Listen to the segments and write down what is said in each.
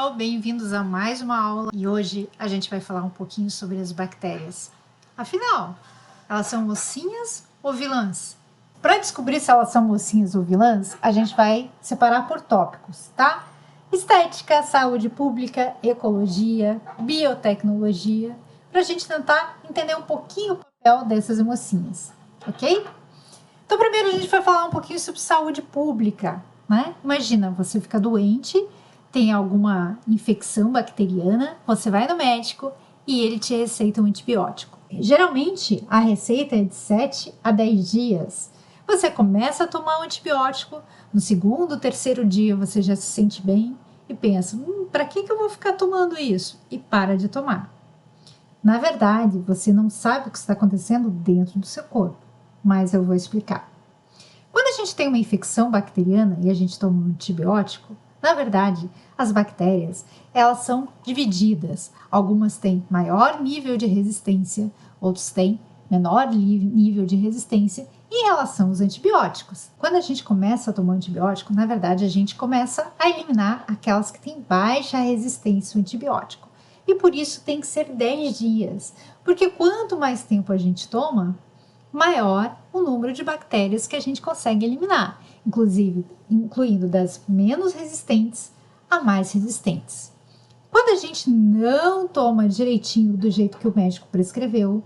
pessoal, bem-vindos a mais uma aula e hoje a gente vai falar um pouquinho sobre as bactérias. Afinal, elas são mocinhas ou vilãs? Para descobrir se elas são mocinhas ou vilãs, a gente vai separar por tópicos, tá? Estética, saúde pública, ecologia, biotecnologia, para a gente tentar entender um pouquinho o papel dessas mocinhas, ok? Então primeiro a gente vai falar um pouquinho sobre saúde pública, né? Imagina, você fica doente, tem alguma infecção bacteriana, você vai no médico e ele te receita um antibiótico. Geralmente, a receita é de 7 a 10 dias. Você começa a tomar um antibiótico, no segundo, terceiro dia você já se sente bem e pensa, para que eu vou ficar tomando isso? E para de tomar. Na verdade, você não sabe o que está acontecendo dentro do seu corpo, mas eu vou explicar. Quando a gente tem uma infecção bacteriana e a gente toma um antibiótico, na verdade, as bactérias, elas são divididas. Algumas têm maior nível de resistência, outros têm menor nível de resistência em relação aos antibióticos. Quando a gente começa a tomar antibiótico, na verdade, a gente começa a eliminar aquelas que têm baixa resistência ao antibiótico. E por isso tem que ser 10 dias, porque quanto mais tempo a gente toma, maior o número de bactérias que a gente consegue eliminar, incluindo das menos resistentes a mais resistentes. Quando a gente não toma direitinho do jeito que o médico prescreveu,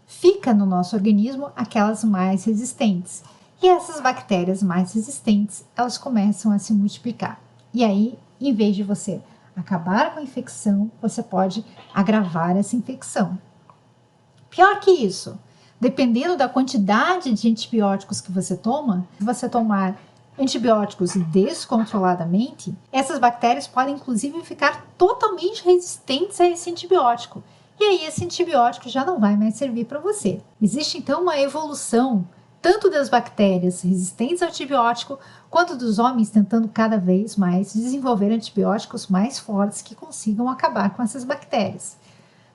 fica no nosso organismo aquelas mais resistentes. E essas bactérias mais resistentes, elas começam a se multiplicar. E aí, em vez de você acabar com a infecção, você pode agravar essa infecção. Pior que isso, dependendo da quantidade de antibióticos que você toma, se você tomar antibióticos descontroladamente, essas bactérias podem inclusive ficar totalmente resistentes a esse antibiótico. E aí esse antibiótico já não vai mais servir para você. Existe então uma evolução tanto das bactérias resistentes ao antibiótico, quanto dos homens tentando cada vez mais desenvolver antibióticos mais fortes que consigam acabar com essas bactérias.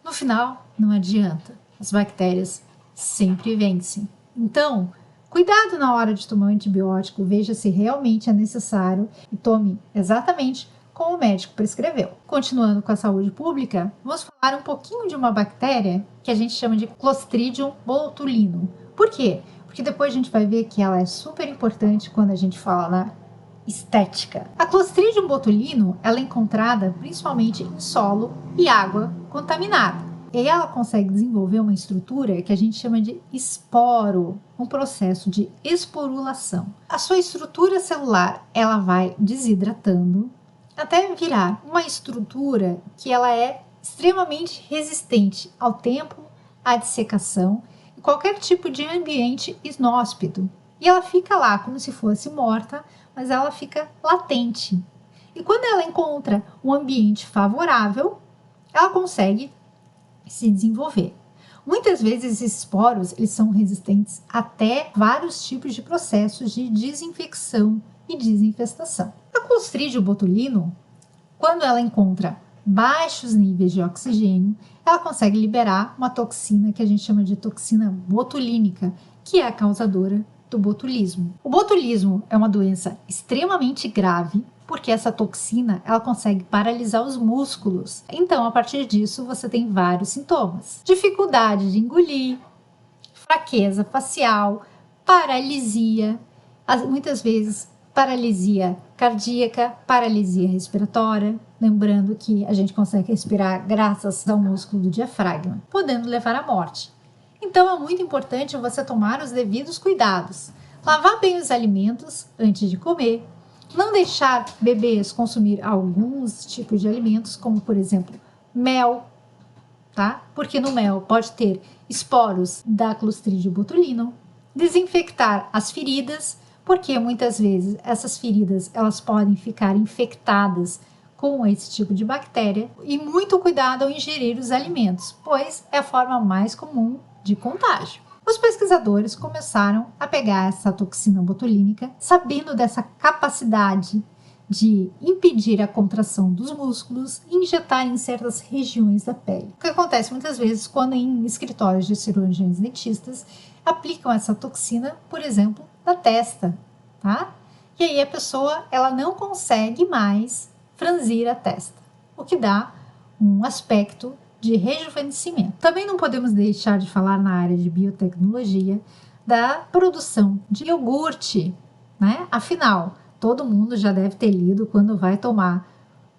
No final, não adianta. As bactérias sempre vencem. Então, cuidado na hora de tomar um antibiótico, veja se realmente é necessário e tome exatamente como o médico prescreveu. Continuando com a saúde pública, vamos falar um pouquinho de uma bactéria que a gente chama de Clostridium botulinum. Por quê? Porque depois a gente vai ver que ela é super importante quando a gente fala na estética. A Clostridium botulinum ela é encontrada principalmente em solo e água contaminada. E ela consegue desenvolver uma estrutura que a gente chama de esporo, um processo de esporulação. A sua estrutura celular ela vai desidratando até virar uma estrutura que ela é extremamente resistente ao tempo, à dessecação e qualquer tipo de ambiente inóspito. E ela fica lá como se fosse morta, mas ela fica latente. E quando ela encontra um ambiente favorável, ela consegue se desenvolver. Muitas vezes esses esporos eles são resistentes até vários tipos de processos de desinfecção e desinfestação. A Clostridium botulinum, quando ela encontra baixos níveis de oxigênio, ela consegue liberar uma toxina que a gente chama de toxina botulínica, que é a causadora do botulismo. O botulismo é uma doença extremamente grave, porque essa toxina ela consegue paralisar os músculos. Então, a partir disso, você tem vários sintomas. Dificuldade de engolir, fraqueza facial, paralisia, muitas vezes paralisia cardíaca, paralisia respiratória, lembrando que a gente consegue respirar graças ao músculo do diafragma, podendo levar à morte. Então, é muito importante você tomar os devidos cuidados. Lavar bem os alimentos antes de comer, não deixar bebês consumir alguns tipos de alimentos, como por exemplo, mel, tá? Porque no mel pode ter esporos da Clostridium botulinum. Desinfectar as feridas, porque muitas vezes essas feridas elas podem ficar infectadas com esse tipo de bactéria. E muito cuidado ao ingerir os alimentos, pois é a forma mais comum de contágio. Os pesquisadores começaram a pegar essa toxina botulínica, sabendo dessa capacidade de impedir a contração dos músculos e injetar em certas regiões da pele. O que acontece muitas vezes quando em escritórios de cirurgiões dentistas aplicam essa toxina, por exemplo, na testa, tá? E aí a pessoa ela não consegue mais franzir a testa. o que dá um aspecto de rejuvenescimento. Também não podemos deixar de falar na área de biotecnologia da produção de iogurte, né? Afinal, todo mundo já deve ter lido quando vai tomar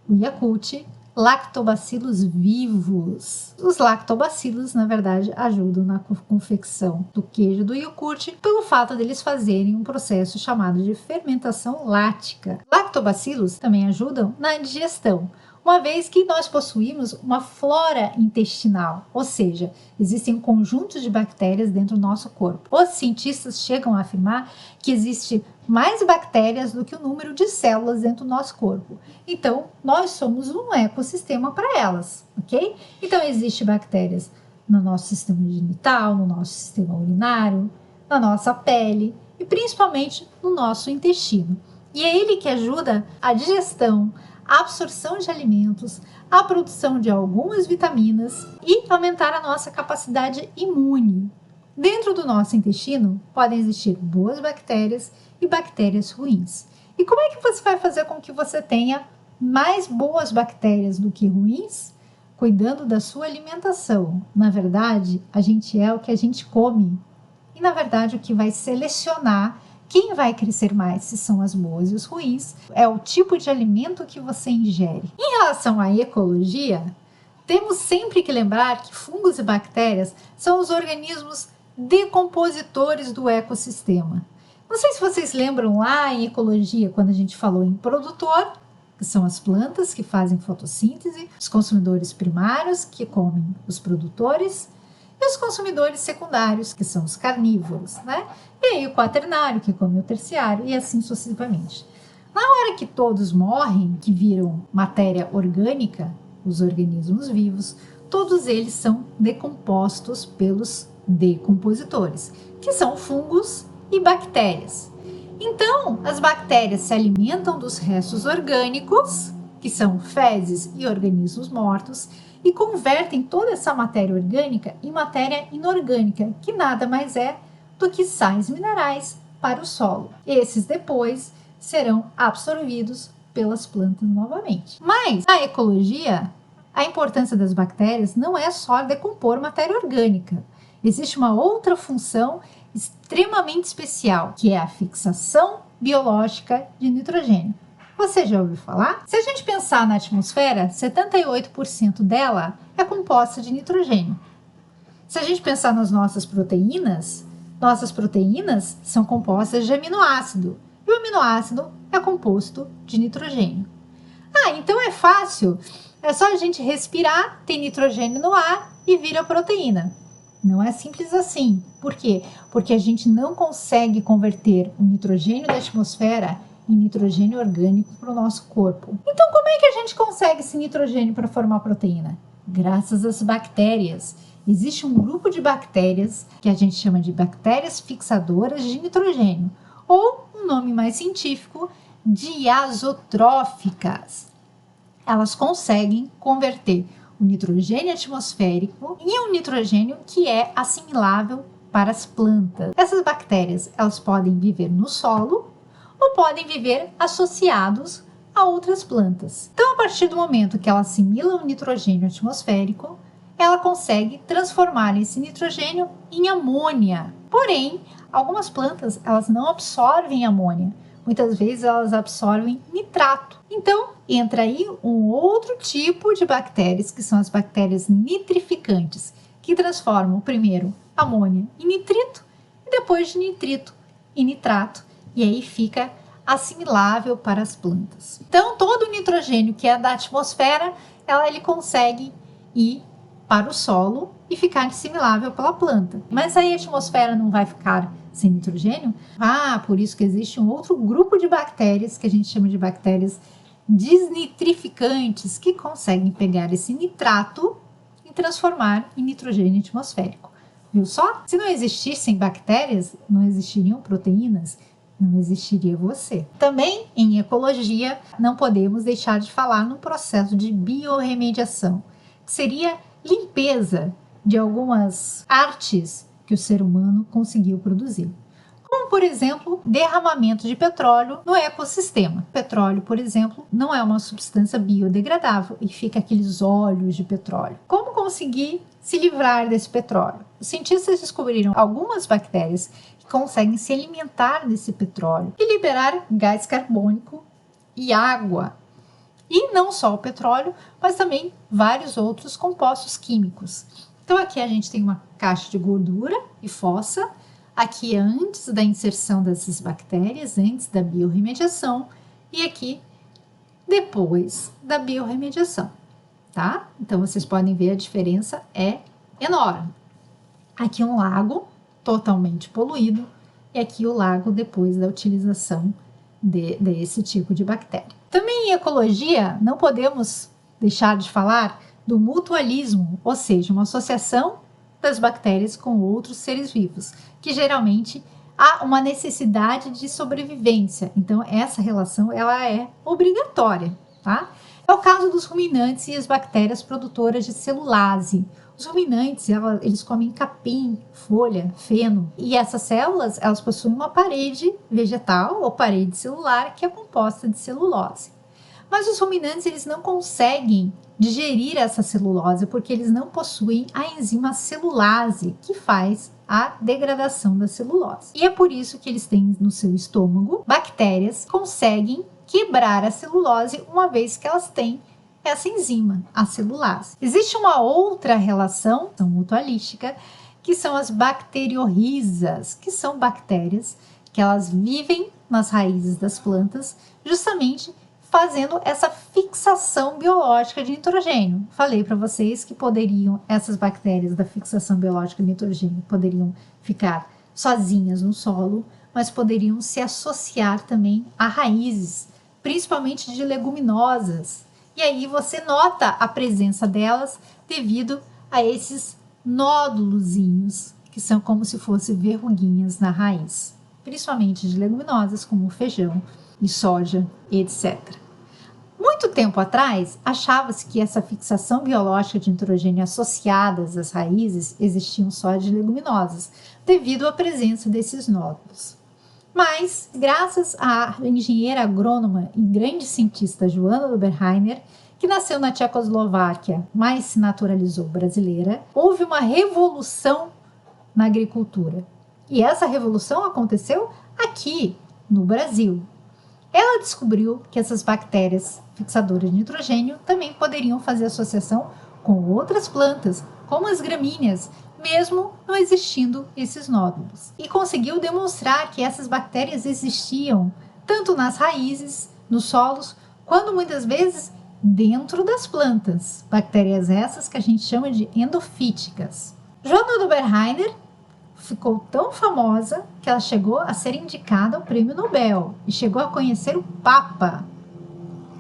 o Yakult, lactobacilos vivos. Os lactobacilos, na verdade, ajudam na confecção do queijo do iogurte pelo fato deles fazerem um processo chamado de fermentação lática. Lactobacilos também ajudam na digestão, uma vez que nós possuímos uma flora intestinal, ou seja, existem um conjunto de bactérias dentro do nosso corpo. Os cientistas chegam a afirmar que existe mais bactérias do que o número de células dentro do nosso corpo. Então, nós somos um ecossistema para elas, ok? Então, existem bactérias no nosso sistema genital, no nosso sistema urinário, na nossa pele e principalmente no nosso intestino. E é ele que ajuda a digestão, a absorção de alimentos, a produção de algumas vitaminas e aumentar a nossa capacidade imune. Dentro do nosso intestino podem existir boas bactérias e bactérias ruins. E como é que você vai fazer com que você tenha mais boas bactérias do que ruins? Cuidando da sua alimentação. Na verdade, a gente é o que a gente come. E na verdade, o que vai selecionar quem vai crescer mais, se são as boas e os ruins, é o tipo de alimento que você ingere. Em relação à ecologia, temos sempre que lembrar que fungos e bactérias são os organismos decompositores do ecossistema. Não sei se vocês lembram lá em ecologia, quando a gente falou em produtor, que são as plantas que fazem fotossíntese, os consumidores primários, que comem os produtores, e os consumidores secundários, que são os carnívoros, né? E aí o quaternário, que come o terciário, e assim sucessivamente. Na hora que todos morrem, que viram matéria orgânica, os organismos vivos, todos eles são decompostos pelos decompositores, que são fungos e bactérias. Então, as bactérias se alimentam dos restos orgânicos, que são fezes e organismos mortos, e convertem toda essa matéria orgânica em matéria inorgânica, que nada mais é do que sais minerais para o solo. Esses depois serão absorvidos pelas plantas novamente. Mas na ecologia, a importância das bactérias não é só decompor matéria orgânica. Existe uma outra função extremamente especial, que é a fixação biológica de nitrogênio. Você já ouviu falar? Se a gente pensar na atmosfera, 78% dela é composta de nitrogênio. Se a gente pensar nas nossas proteínas são compostas de aminoácido. E o aminoácido é composto de nitrogênio. Então é fácil. É só a gente respirar, tem nitrogênio no ar e vira proteína. Não é simples assim. Por quê? Porque a gente não consegue converter o nitrogênio da atmosfera em nitrogênio orgânico para o nosso corpo. Então, como é que a gente consegue esse nitrogênio para formar proteína? Graças às bactérias. Existe um grupo de bactérias que a gente chama de bactérias fixadoras de nitrogênio, ou um nome mais científico, diazotróficas. Elas conseguem converter o nitrogênio atmosférico em um nitrogênio que é assimilável para as plantas. Essas bactérias, elas podem viver no solo ou podem viver associados a outras plantas. Então, a partir do momento que ela assimila o nitrogênio atmosférico, ela consegue transformar esse nitrogênio em amônia. Porém, algumas plantas, elas não absorvem amônia. Muitas vezes elas absorvem nitrato. Então, entra aí um outro tipo de bactérias, que são as bactérias nitrificantes, que transformam primeiro amônia em nitrito e depois de nitrito em nitrato. E aí fica assimilável para as plantas. Então, todo o nitrogênio que é da atmosfera, ele consegue ir para o solo e ficar assimilável pela planta. Mas aí a atmosfera não vai ficar sem nitrogênio? Por isso que existe um outro grupo de bactérias, que a gente chama de bactérias desnitrificantes, que conseguem pegar esse nitrato e transformar em nitrogênio atmosférico. Viu só? Se não existissem bactérias, não existiriam proteínas, não existiria você. Também, em ecologia, não podemos deixar de falar no processo de biorremediação, que seria limpeza de algumas artes que o ser humano conseguiu produzir. Como, por exemplo, derramamento de petróleo no ecossistema. Petróleo, por exemplo, não é uma substância biodegradável e fica aqueles óleos de petróleo. Como conseguir se livrar desse petróleo? Os cientistas descobriram algumas bactérias que conseguem se alimentar desse petróleo e liberar gás carbônico e água. E não só o petróleo, mas também vários outros compostos químicos. Então aqui a gente tem uma caixa de gordura e fossa. Aqui é antes da inserção dessas bactérias, antes da biorremediação, e aqui depois da biorremediação, tá? Então vocês podem ver a diferença é enorme. Aqui um lago totalmente poluído e aqui o lago depois da utilização desse tipo de bactéria. Também em ecologia não podemos deixar de falar do mutualismo, ou seja, uma associação das bactérias com outros seres vivos, que geralmente há uma necessidade de sobrevivência. Então essa relação ela é obrigatória, tá? É o caso dos ruminantes e as bactérias produtoras de celulase. Os ruminantes, eles comem capim, folha, feno, e essas células, elas possuem uma parede vegetal ou parede celular que é composta de celulose. Mas os ruminantes, eles não conseguem digerir essa celulose porque eles não possuem a enzima celulase que faz a degradação da celulose. E é por isso que eles têm no seu estômago bactérias que conseguem quebrar a celulose uma vez que elas têm essa enzima, a celulase. Existe uma outra relação mutualística que são as bacteriorrizas, que são bactérias que elas vivem nas raízes das plantas justamente fazendo essa fixação biológica de nitrogênio. Falei para vocês que essas bactérias da fixação biológica de nitrogênio poderiam ficar sozinhas no solo, mas poderiam se associar também a raízes, principalmente de leguminosas. E aí você nota a presença delas devido a esses nódulozinhos, que são como se fossem verruguinhas na raiz, principalmente de leguminosas como feijão e soja, etc. Muito tempo atrás, achava-se que essa fixação biológica de nitrogênio associadas às raízes existiam só de leguminosas, devido à presença desses nódulos. Mas, graças à engenheira agrônoma e grande cientista Johanna Doberheiner, que nasceu na Tchecoslováquia, mas se naturalizou brasileira, houve uma revolução na agricultura. E essa revolução aconteceu aqui, no Brasil. Ela descobriu que essas bactérias fixadoras de nitrogênio também poderiam fazer associação com outras plantas, como as gramíneas, mesmo não existindo esses nódulos. E conseguiu demonstrar que essas bactérias existiam tanto nas raízes, nos solos, quanto muitas vezes dentro das plantas. Bactérias essas que a gente chama de endofíticas. Johanna Doberheiner ficou tão famosa que ela chegou a ser indicada ao Prêmio Nobel e chegou a conhecer o Papa.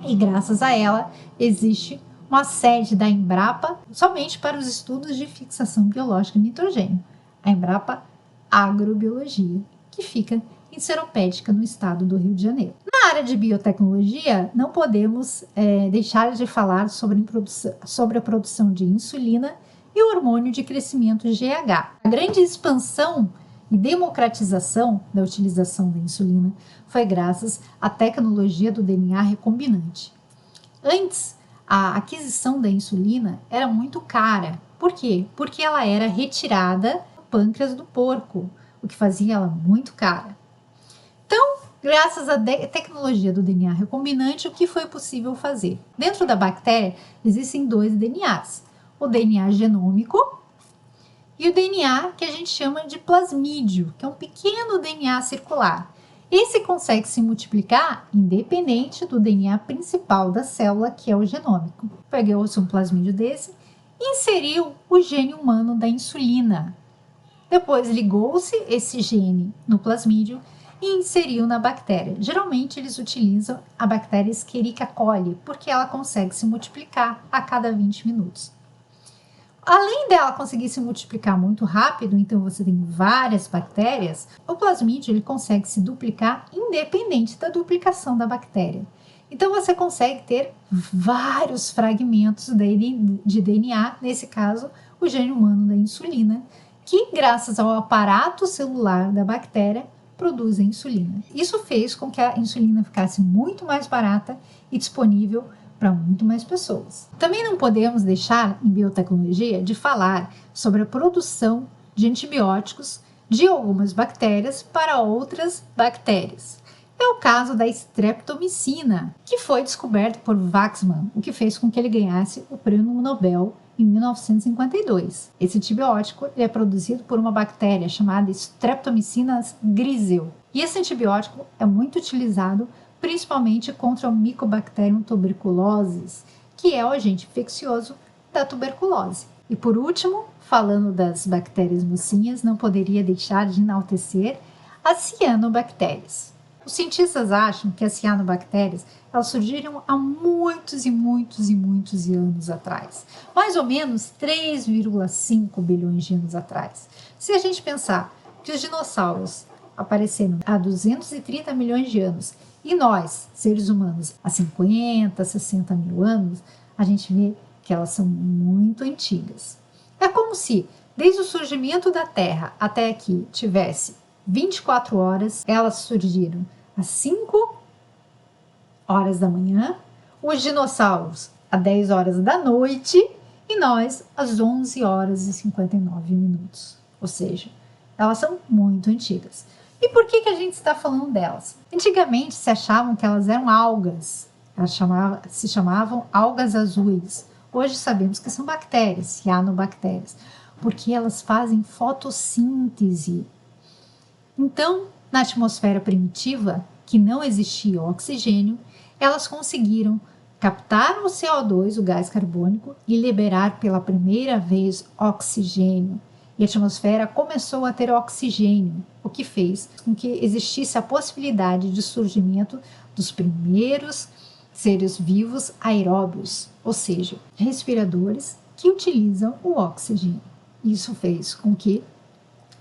E graças a ela existe uma sede da Embrapa somente para os estudos de fixação biológica de nitrogênio, a Embrapa Agrobiologia, que fica em Seropédica, no estado do Rio de Janeiro. Na área de biotecnologia, não podemos deixar de falar sobre a produção de insulina e o hormônio de crescimento GH. A grande expansão e democratização da utilização da insulina foi graças à tecnologia do DNA recombinante. Antes, a aquisição da insulina era muito cara. Por quê? Porque ela era retirada do pâncreas do porco, o que fazia ela muito cara. Então, graças à tecnologia do DNA recombinante, o que foi possível fazer? Dentro da bactéria existem dois DNAs. O DNA genômico e o DNA que a gente chama de plasmídio, que é um pequeno DNA circular. Esse consegue se multiplicar independente do DNA principal da célula, que é o genômico. Pegou-se um plasmídio desse e inseriu o gene humano da insulina. Depois ligou-se esse gene no plasmídio e inseriu na bactéria. Geralmente eles utilizam a bactéria Escherichia coli, porque ela consegue se multiplicar a cada 20 minutos. Além dela conseguir se multiplicar muito rápido, então você tem várias bactérias, o plasmídio ele consegue se duplicar independente da duplicação da bactéria. Então você consegue ter vários fragmentos de DNA, nesse caso o gene humano da insulina, que graças ao aparato celular da bactéria produz a insulina. Isso fez com que a insulina ficasse muito mais barata e disponível para muito mais pessoas. Também não podemos deixar em biotecnologia de falar sobre a produção de antibióticos de algumas bactérias para outras bactérias. É o caso da streptomicina, que foi descoberto por Waxman, o que fez com que ele ganhasse o prêmio Nobel em 1952. Esse antibiótico é produzido por uma bactéria chamada Streptomycina grisel. E esse antibiótico é muito utilizado principalmente contra o Mycobacterium tuberculosis, que é o agente infeccioso da tuberculose. E por último, falando das bactérias mocinhas, não poderia deixar de enaltecer as cianobactérias. Os cientistas acham que as cianobactérias elas surgiram há muitos anos atrás, mais ou menos 3,5 bilhões de anos atrás. Se a gente pensar que os dinossauros apareceram há 230 milhões de anos e nós, seres humanos, há 50, 60 mil anos, a gente vê que elas são muito antigas. É como se, desde o surgimento da Terra até aqui, tivesse 24 horas, elas surgiram às 5 horas da manhã, os dinossauros às 10 horas da noite e nós às 11 horas e 59 minutos. Ou seja, elas são muito antigas. E por que a gente está falando delas? Antigamente se achavam que elas eram algas, se chamavam algas azuis. Hoje sabemos que são bactérias, cianobactérias, porque elas fazem fotossíntese. Então, na atmosfera primitiva, que não existia oxigênio, elas conseguiram captar o CO2, o gás carbônico, e liberar pela primeira vez oxigênio. E a atmosfera começou a ter oxigênio, o que fez com que existisse a possibilidade de surgimento dos primeiros seres vivos aeróbios, ou seja, respiradores que utilizam o oxigênio. Isso fez com que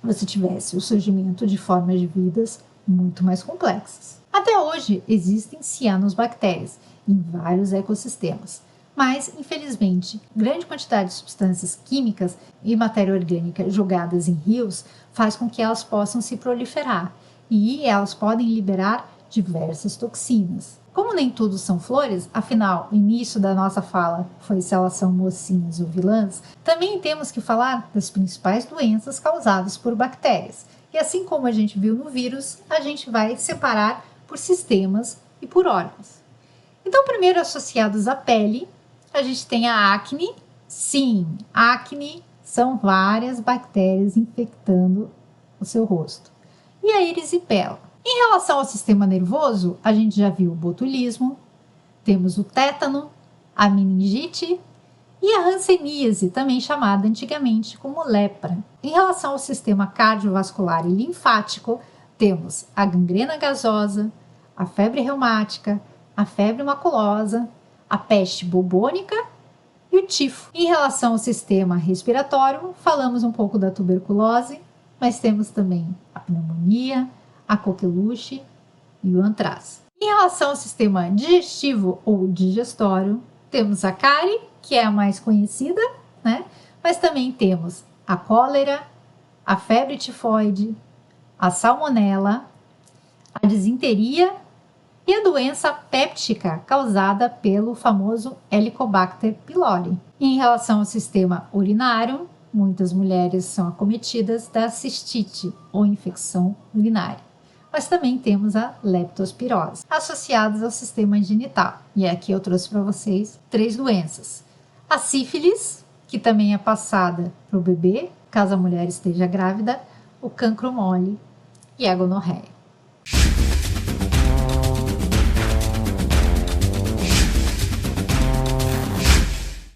você tivesse o surgimento de formas de vidas muito mais complexas. Até hoje existem cianobactérias em vários ecossistemas, mas infelizmente grande quantidade de substâncias químicas e matéria orgânica jogadas em rios faz com que elas possam se proliferar e elas podem liberar diversas toxinas. Como nem tudo são flores, afinal, o início da nossa fala foi se elas são mocinhas ou vilãs, também temos que falar das principais doenças causadas por bactérias. E assim como a gente viu no vírus, a gente vai separar por sistemas e por órgãos. Então, primeiro associados à pele, a gente tem a acne. Sim, acne são várias bactérias infectando o seu rosto. E a erisipela. Em relação ao sistema nervoso, a gente já viu o botulismo, temos o tétano, a meningite e a hanseníase, também chamada antigamente como lepra. Em relação ao sistema cardiovascular e linfático, temos a gangrena gasosa, a febre reumática, a febre maculosa, a peste bubônica e o tifo. Em relação ao sistema respiratório, falamos um pouco da tuberculose, mas temos também a pneumonia, a coqueluche e o antraz. Em relação ao sistema digestivo ou digestório, temos a cárie, que é a mais conhecida, né? Mas também temos a cólera, a febre tifoide, a salmonela, a disenteria e a doença péptica causada pelo famoso Helicobacter pylori. Em relação ao sistema urinário, muitas mulheres são acometidas da cistite ou infecção urinária. Mas também temos a leptospirose, associadas ao sistema genital. E aqui eu trouxe para vocês 3 doenças. A sífilis, que também é passada para o bebê, caso a mulher esteja grávida, o cancro mole e a gonorreia.